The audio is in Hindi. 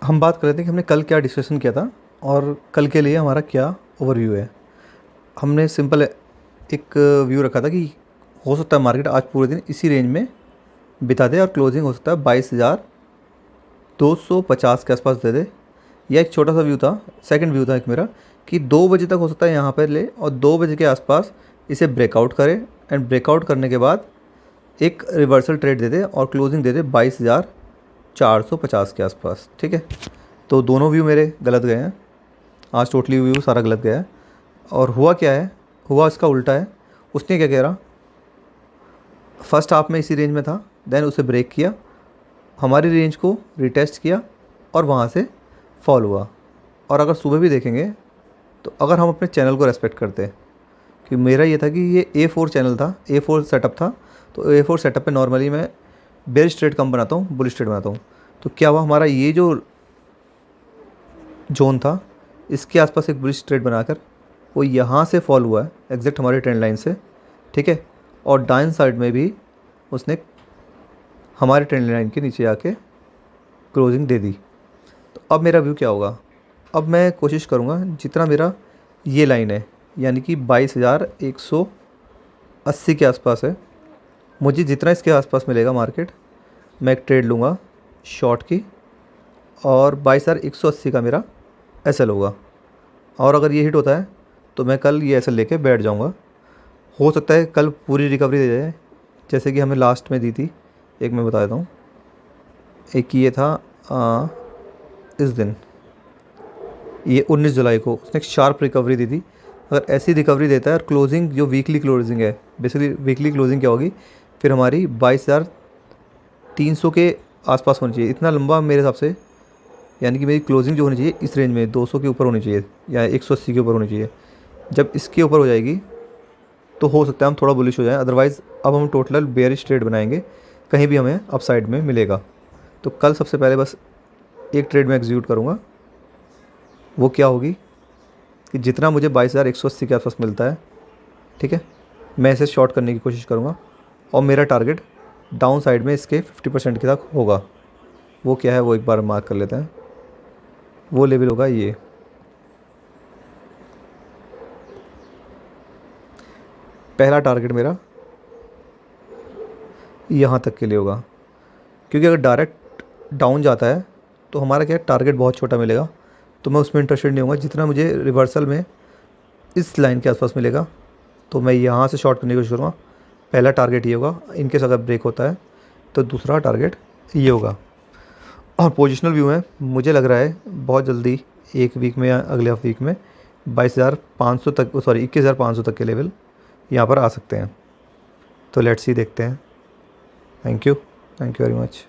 हम बात कर रहे थे कि हमने कल क्या डिस्कशन किया था और कल के लिए हमारा क्या ओवरव्यू है। हमने सिंपल एक व्यू रखा था कि हो सकता है मार्केट आज पूरे दिन इसी रेंज में बिता दे और क्लोजिंग हो सकता है 22,250 के आसपास दे दे। यह एक छोटा सा व्यू था। सेकंड व्यू था एक मेरा कि 2 बजे तक हो सकता है यहाँ पर ले और 2 बजे के आसपास इसे ब्रेकआउट करे एंड ब्रेकआउट करने के बाद एक रिवर्सल ट्रेड दे दे और क्लोजिंग दे दे 22,450 के आसपास। ठीक है, तो दोनों व्यू मेरे गलत गए हैं। आज टोटली व्यू सारा गलत गया है। और हुआ क्या है, हुआ इसका उल्टा है। उसने क्या कह रहा, फर्स्ट हाफ में इसी रेंज में था, देन उसे ब्रेक किया, हमारी रेंज को रिटेस्ट किया और वहाँ से फॉल हुआ। और अगर सुबह भी देखेंगे तो अगर हम अपने चैनल को रेस्पेक्ट करते, कि मेरा ये था कि ये A4 चैनल था, A4 सेटअप था, तो A4 सेटअप पे नॉर्मली मैं बेयरिश ट्रेड कम बनाता हूँ, बुलिश ट्रेड बनाता हूँ। तो क्या हुआ, हमारा ये जो जोन था इसके आसपास एक बुलिश ट्रेड बनाकर वो यहाँ से फॉल हुआ है एग्जैक्ट हमारे ट्रेंड लाइन से। ठीक है, और डाउन साइड में भी उसने हमारे ट्रेंड लाइन के नीचे आके क्लोजिंग दे दी। तो अब मेरा व्यू क्या होगा, अब मैं कोशिश करूँगा जितना मेरा ये लाइन है यानी कि 22,180 के आसपास है, मुझे जितना इसके आसपास मिलेगा मार्केट, मैं एक ट्रेड लूँगा शॉर्ट की और 22,180 का मेरा एसएल होगा। और अगर ये हिट होता है तो मैं कल ये एसएल लेके बैठ जाऊँगा। हो सकता है कल पूरी रिकवरी दे जाए जैसे कि हमें लास्ट में दी थी। एक मैं बता देता हूँ, एक ये था इस दिन, ये 19 जुलाई को उसने एक शार्प रिकवरी दी थी। अगर ऐसी रिकवरी देता है और क्लोजिंग जो वीकली क्लोजिंग है, बेसिकली वीकली क्लोजिंग क्या होगी, फिर हमारी 22,300 के आसपास होनी चाहिए। इतना लंबा मेरे हिसाब से, यानी कि मेरी क्लोजिंग जो होनी चाहिए इस रेंज में 200 के ऊपर होनी चाहिए या 180 के ऊपर होनी चाहिए। जब इसके ऊपर हो जाएगी तो हो सकता है हम थोड़ा बुलिश हो जाएं, अदरवाइज़ अब हम टोटल बेयरिश ट्रेड बनाएंगे, कहीं भी हमें अपसाइड में मिलेगा। तो कल सबसे पहले बस एक ट्रेड में एग्जीक्यूट करूँगा, वो क्या होगी कि जितना मुझे 22,180 के आसपास मिलता है, ठीक है, मैं इसे शॉर्ट करने की कोशिश करूँगा और मेरा टारगेट डाउन साइड में इसके 50% के तक होगा। वो क्या है वो एक बार मार्क कर लेते हैं। वो लेवल होगा ये, पहला टारगेट मेरा यहाँ तक के लिए होगा, क्योंकि अगर डायरेक्ट डाउन जाता है तो हमारा क्या टारगेट बहुत छोटा मिलेगा, तो मैं उसमें इंटरेस्टेड नहीं होऊंगा। जितना मुझे रिवर्सल में इस लाइन के आसपास मिलेगा तो मैं यहाँ से शॉर्ट करने की कोशिश करूँगा। पहला टारगेट ये होगा, इनकेस अगर ब्रेक होता है तो दूसरा टारगेट ये होगा। और पोजिशनल व्यू है, मुझे लग रहा है बहुत जल्दी एक वीक में या अगले वीक में 22,500 तक, सॉरी 21,500 तक के लेवल यहाँ पर आ सकते हैं। तो लेट्स सी, देखते हैं। Thank you very much.